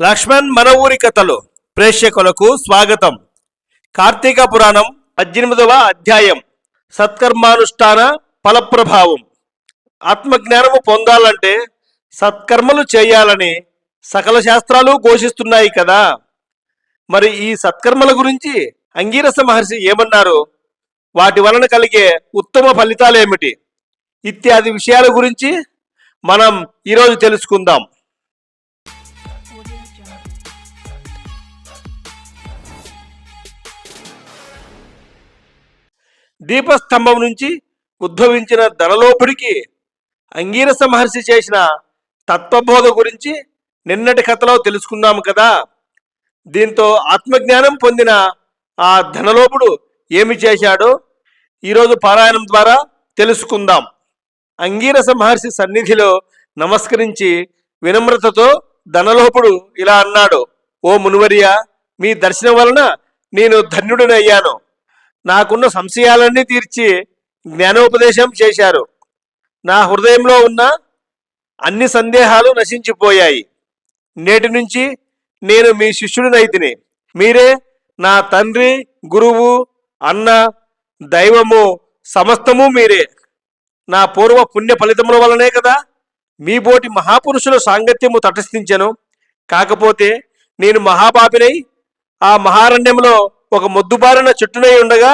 లక్ష్మణ్ మన ఊరి కథలు ప్రేక్షకులకు స్వాగతం. కార్తీక పురాణం 18వ అధ్యాయం సత్కర్మానుష్ఠాన ఫలప్రభావం. ఆత్మజ్ఞానము పొందాలంటే సత్కర్మలు చేయాలని సకల శాస్త్రాలు ఘోషిస్తున్నాయి కదా. మరి ఈ సత్కర్మల గురించి అంగీరస మహర్షి ఏమన్నారు, వాటి వలన కలిగే ఉత్తమ ఫలితాలేమిటి ఇత్యాది విషయాల గురించి మనం ఈరోజు తెలుసుకుందాం. దీపస్తంభం నుంచి ఉద్భవించిన ధనలోపుడికి అంగీరస మహర్షి చేసిన తత్వబోధ గురించి నిన్నటి కథలో తెలుసుకున్నాము కదా. దీంతో ఆత్మజ్ఞానం పొందిన ఆ ధనలోపుడు ఏమి చేశాడో ఈరోజు పారాయణం ద్వారా తెలుసుకుందాం. అంగీరస మహర్షి సన్నిధిలో నమస్కరించి వినమ్రతతో ధనలోపుడు ఇలా అన్నాడు: ఓ మునివర్య, మీ దర్శనం వలన నేను ధన్యుడినయ్యాను. నాకున్న సంశయాలన్నీ తీర్చి జ్ఞానోపదేశం చేశారు. నా హృదయంలో ఉన్న అన్ని సందేహాలు నశించిపోయాయి. నేటి నుంచి నేను మీ శిష్యుడినైతిని. మీరే నా తండ్రి, గురువు, అన్న, దైవము, సమస్తము మీరే. నా పూర్వ పుణ్య ఫలితముల వలనే కదా మీ బోటి మహాపురుషుల సాంగత్యము తటస్థించెను. కాకపోతే నేను మహాపాపినై ఆ మహారణ్యంలో ఒక మొద్దుబారిన చెట్టునై ఉండగా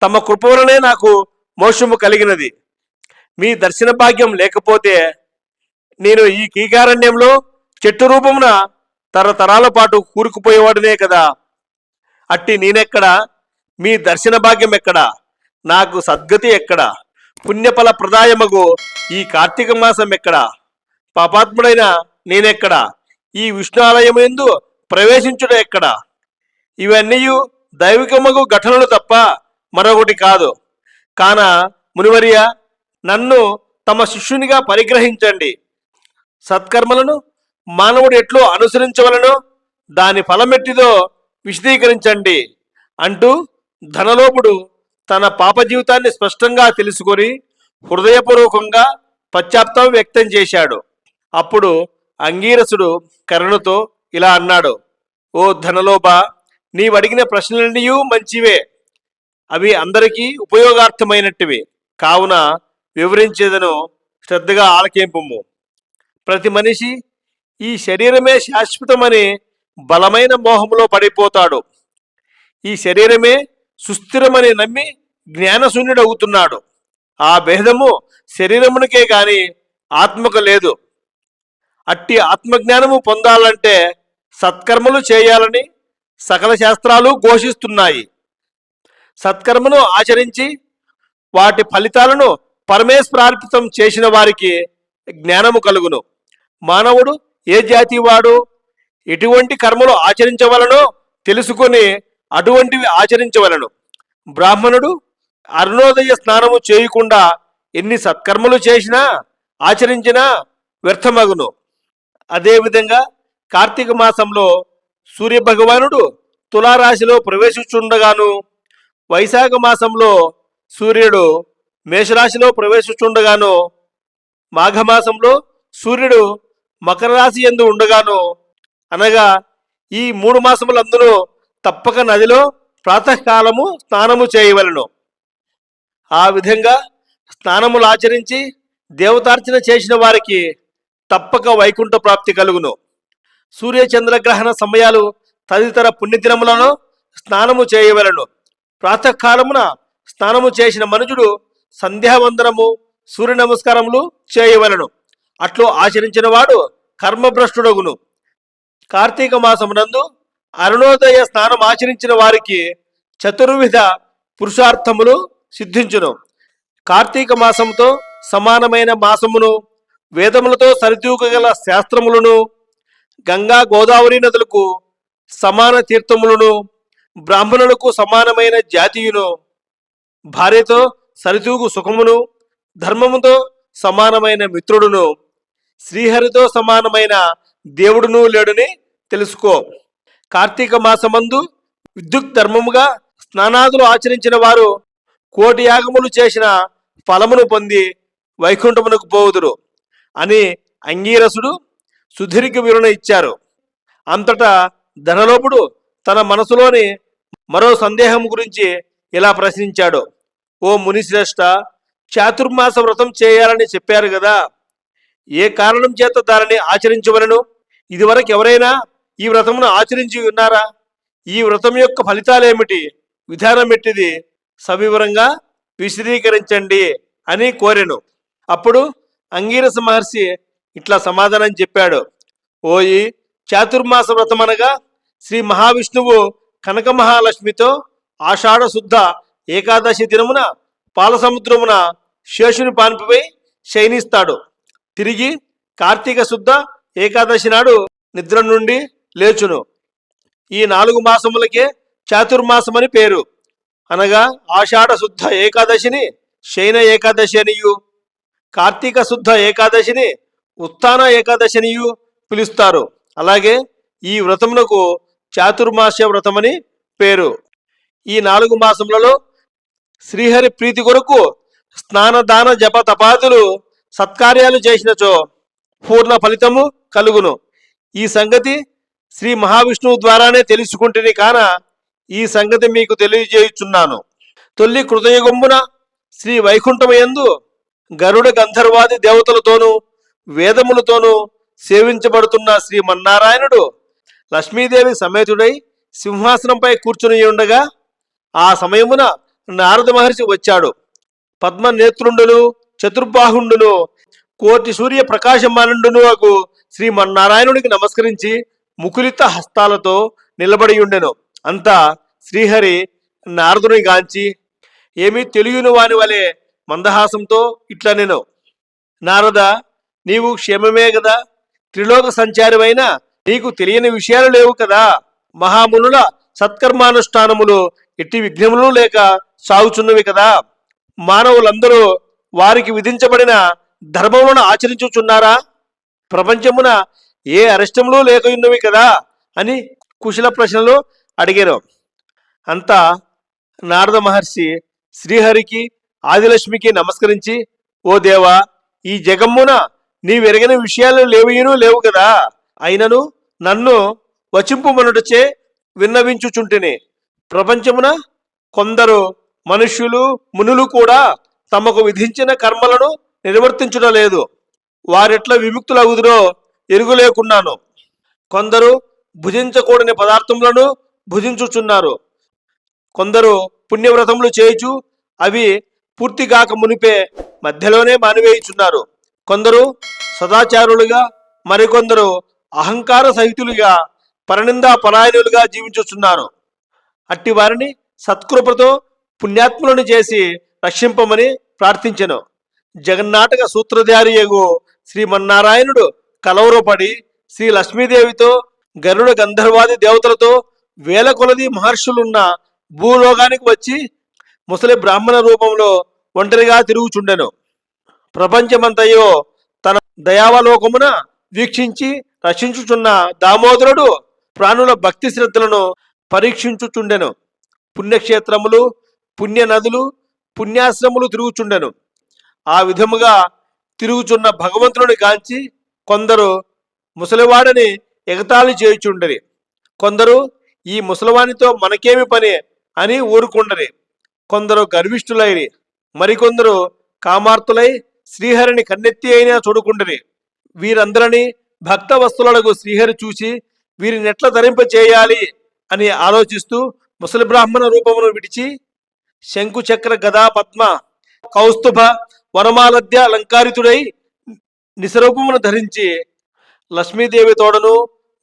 తమ కృప వలనే నాకు మోక్షము కలిగినది. మీ దర్శన భాగ్యం లేకపోతే నేను ఈ కీకారణ్యంలో చెట్టు రూపమున తరతరాల పాటు కూరుకుపోయేవాడునే కదా. అట్టి నేనెక్కడా? మీ దర్శన భాగ్యం ఎక్కడా? నాకు సద్గతి ఎక్కడా? పుణ్యఫల ప్రదాయమగు ఈ కార్తీక మాసం ఎక్కడా? పాపాత్ముడైన నేనెక్కడా? ఈ విష్ణు ఆలయమందు ప్రవేశించుట ఎక్కడా? ఇవన్నీ దైవికమగు ఘటనలు తప్ప మరొకటి కాదు. కాన మునివర్య, నన్ను తమ శిష్యునిగా పరిగ్రహించండి. సత్కర్మలను మానవుడు ఎట్లు అనుసరించవలనో దాని ఫలమెట్టిదో విశదీకరించండి అంటూ ధనలోపుడు తన పాప జీవితాన్ని స్పష్టంగా తెలుసుకొని హృదయపూర్వకంగా పశ్చాత్తాపం వ్యక్తం చేశాడు. అప్పుడు అంగీరసుడు కరుణతో ఇలా అన్నాడు: ఓ ధనలోప, నీవడిగిన ప్రశ్నలన్నీ మంచివే. అవి అందరికీ ఉపయోగార్థమైనట్టువి. కావున వివరించేదను, శ్రద్ధగా ఆలకింపుము. ప్రతి మనిషి ఈ శరీరమే శాశ్వతమని బలమైన మోహంలో పడిపోతాడు. ఈ శరీరమే సుస్థిరమని నమ్మి జ్ఞానశూన్యుడవుతున్నాడు. ఆ భేదము శరీరమునికే గాని ఆత్మకు లేదు. అట్టి ఆత్మజ్ఞానము పొందాలంటే సత్కర్మలు చేయాలని సకల శాస్త్రాలు ఘోషిస్తున్నాయి. సత్కర్మను ఆచరించి వాటి ఫలితాలను పరమేశ్వరార్పితం చేసిన వారికి జ్ఞానము కలుగును. మానవుడు ఏ జాతి వాడు, ఎటువంటి కర్మలు ఆచరించవలనో తెలుసుకొని అటువంటివి ఆచరించవలను. బ్రాహ్మణుడు అరుణోదయ స్నానము చేయకుండా ఎన్ని సత్కర్మలు చేసినా ఆచరించినా వ్యర్థమగును. అదేవిధంగా కార్తీక మాసంలో సూర్యభగవానుడు తులారాశిలో ప్రవేశించుండగాను, వైశాఖ మాసంలో సూర్యుడు మేషరాశిలో ప్రవేశించుండగాను, మాఘమాసంలో సూర్యుడు మకర రాశి యందు ఉండగాను, అనగా ఈ 3 మాసములందునూ తప్పక నదిలో ప్రాతకాలము స్నానము చేయవలను. ఆ విధంగా స్నానములు ఆచరించి దేవతార్చన చేసిన వారికి తప్పక వైకుంఠ ప్రాప్తి కలుగును. సూర్యచంద్రగ్రహణ సమయాలు తదితర పుణ్యదినములను స్నానము చేయవలను. ప్రాతకాలమున స్నానము చేసిన మనుజుడు సంధ్యావందనము, సూర్య నమస్కారములు చేయవలను. అట్లు ఆచరించిన వాడు కర్మభ్రష్టుడగును. కార్తీక మాసమునందు అరుణోదయ స్నానం ఆచరించిన వారికి చతుర్విధ పురుషార్థములు సిద్ధించును. కార్తీక మాసంతో సమానమైన మాసమును, వేదములతో సరితూగగల శాస్త్రములను, గంగా గోదావరి నదులకు సమాన తీర్థములను, బ్రాహ్మణులకు సమానమైన జాతీయును, భార్యతో సరితూగు సుఖమును, ధర్మముతో సమానమైన మిత్రుడును, శ్రీహరితో సమానమైన దేవుడును లేడుని తెలుసుకో. కార్తీక మాసమందు విద్యుత్ ధర్మముగా స్నానాదులు ఆచరించిన వారు 1,000,000 యాగములు చేసిన ఫలమును పొంది వైకుంఠమునకు పోవుదురు అని అంగీరసుడు సుదీర్ఘ వివరణ ఇచ్చారు. అంతటా ధనలోపుడు తన మనసులోని మరో సందేహం గురించి ఇలా ప్రశ్నించాడు. ఓ మునిశ్రేష్ఠ, చాతుర్మాస వ్రతం చేయాలని చెప్పారు కదా, ఏ కారణం చేత దానిని ఆచరించవలను? ఇదివరకు ఎవరైనా ఈ వ్రతమును ఆచరించి ఉన్నారా? ఈ వ్రతం యొక్క ఫలితాలేమిటి, విధానం ఎట్టిది, సవివరంగా విశదీకరించండి అని కోరెను. అప్పుడు అంగీరస మహర్షి ఇట్లా సమాధానం చెప్పాడు. ఓయి, చాతుర్మాస వ్రతం అనగా శ్రీ మహావిష్ణువు కనక మహాలక్ష్మితో ఆషాఢ శుద్ధ ఏకాదశి దినమున పాలసముద్రమున శేషుని పాన్పిపై శయనిస్తాడు. తిరిగి కార్తీక శుద్ధ ఏకాదశి నాడు నిద్ర నుండి లేచును. ఈ 4 మాసములకే చాతుర్మాసమని పేరు. అనగా ఆషాఢ శుద్ధ ఏకాదశిని శయన ఏకాదశి అనియు, కార్తీక శుద్ధ ఏకాదశిని ఉత్థాన ఏకాదశి అనియు పిలుస్తారు. అలాగే ఈ వ్రతమునకు చాతుర్మాస వ్రతమని పేరు. ఈ 4 మాసములలో శ్రీహరి ప్రీతి కొరకు స్నానదాన జప తపాదులు సత్కార్యాలు చేసినచో పూర్ణ ఫలితము కలుగును. ఈ సంగతి శ్రీ మహావిష్ణువు ద్వారానే తెలుసుకుంటుని కాన ఈ సంగతి మీకు తెలియజేయుచున్నాను. తొల్లి కృతయుగంబున శ్రీ వైకుంఠమయందు గరుడ గంధర్వాది దేవతలతోనూ వేదములతోనూ సేవించబడుతున్న శ్రీమన్నారాయణుడు లక్ష్మీదేవి సమేతుడై సింహాసనంపై కూర్చుని ఉండగా ఆ సమయమున నారద మహర్షి వచ్చాడు. పద్మనేత్రుండును చతుర్బాహుండును కోటి సూర్య ప్రకాశమానుండును అగు శ్రీమన్నారాయణుడికి నమస్కరించి ముకులిత హస్తాలతో నిలబడి ఉండెను. అంతా శ్రీహరి నారదుని గాంచి ఏమీ తెలియని వాని వలె మందహాసంతో ఇట్లా నేను, నారద, నీవు క్షేమమే కదా? త్రిలోక సంచారమైన నీకు తెలియని విషయాలు లేవు కదా? మహామునుల సత్కర్మానుష్ఠానములు ఎట్టి విఘ్నములు లేక సాగుచున్నవి కదా? మానవులందరూ వారికి విధించబడిన ధర్మములను ఆచరించుచున్నారా? ప్రపంచమున ఏ అరిష్టములు లేకయున్నవి కదా అని కుశల ప్రశ్నలు అడిగారు. అంతా నారద మహర్షి శ్రీహరికి ఆదిలక్ష్మికి నమస్కరించి, ఓ దేవా, ఈ జగమ్మున నీవెరగని విషయాలు లేవు కదా, అయినను నన్ను వచింపుమనుటచే విన్నవించుచుంటిని. ప్రపంచమున కొందరు మనుష్యులు మునులు కూడా తమకు విధించిన కర్మలను నిర్వర్తించుట లేదు. వారెట్లా విముక్తులగుదురో ఎరుగులేకున్నాను. కొందరు భుజించకూడని పదార్థములను భుజించుచున్నారు. కొందరు పుణ్యవ్రతములు చేయుచు అవి పూర్తిగాక మునిపే మధ్యలోనే మానివేయుచున్నారు. కొందరు సదాచారులుగా, మరికొందరు అహంకార సహితులుగా, పరనిందా పరాయణులుగా జీవించుచున్నారు. అట్టి వారిని సత్కృపతో పుణ్యాత్ములను చేసి రక్షింపమని ప్రార్థించెను. జగన్నాటక సూత్రధారియగు శ్రీమన్నారాయణుడు కలవరపడి శ్రీ లక్ష్మీదేవితో గరుడ గంధర్వాది దేవతలతో వేల కొలది మహర్షులున్న భూలోకానికి వచ్చి ముసలి బ్రాహ్మణ రూపంలో ఒంటరిగా తిరుగుచుండెను. ప్రపంచమంతయో తన దయావలోకమున వీక్షించి రక్షించుచున్న దామోదరుడు ప్రాణుల భక్తి శ్రద్ధలను పరీక్షించుచుండెను. పుణ్యక్షేత్రములు, పుణ్య నదులు, పుణ్యాశ్రములు తిరుగుచుండెను. ఆ విధముగా తిరుగుచున్న భగవంతుని గాంచి కొందరు ముసలివాడని ఎగతాళి చేయుచుండరి. కొందరు ఈ ముసలివానితో మనకేమి పని అని ఊరుకుండరి. కొందరు గర్విష్ఠులైరి. మరికొందరు కామార్తులై శ్రీహరిని కన్నెత్తి అయినా చూడుకుండరి. వీరందరినీ భక్త వస్తువులకు శ్రీహరి చూసి వీరినెట్ల ధరింప చేయాలి అని ఆలోచిస్తూ ముసలి బ్రాహ్మణ రూపమును విడిచి శంకు చక్ర గదా పద్మ కౌస్తుభ వనమాలద్య అలంకారితుడై నిసరూపమును ధరించి లక్ష్మీదేవి తోడను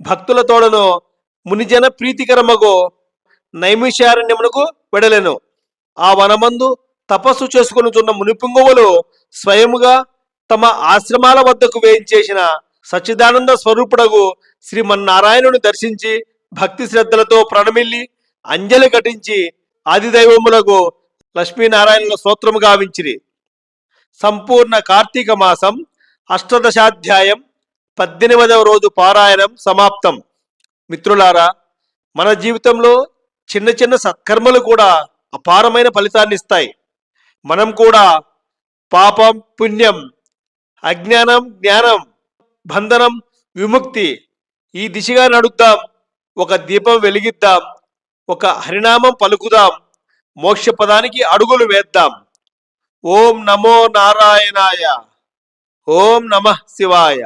భక్తుల తోడను మునిజన ప్రీతికరమగు నైమిషారణ్యమునకు వెడలెను. ఆ వనమందు తపస్సు చేసుకొనుచున్న మునిపుంగవులు స్వయముగా తమ ఆశ్రమాల వద్దకు వేయించేసిన సచ్చిదానంద స్వరూపుడగు శ్రీమన్నారాయణుని దర్శించి భక్తి శ్రద్ధలతో ప్రణమిల్లి అంజలి ఘటించి ఆదిదైవములకు లక్ష్మీనారాయణుల స్తోత్రము గావించిరి. సంపూర్ణ కార్తీక మాసం అష్టదశాధ్యాయం 18వ రోజు పారాయణం సమాప్తం. మిత్రులారా, మన జీవితంలో చిన్న చిన్న సత్కర్మలు కూడా అపారమైన ఫలితాన్ని ఇస్తాయి. మనం కూడా పాపం పుణ్యం, అజ్ఞానం జ్ఞానం, బంధనం విముక్తి, ఈ దిశగా నడుద్దాం, ఒక దీపం వెలిగిద్దాం, ఒక హరినామం పలుకుదాం, మోక్ష పదానికి అడుగులు వేద్దాం. ఓం నమో నారాయణాయ. ఓం నమః శివాయ.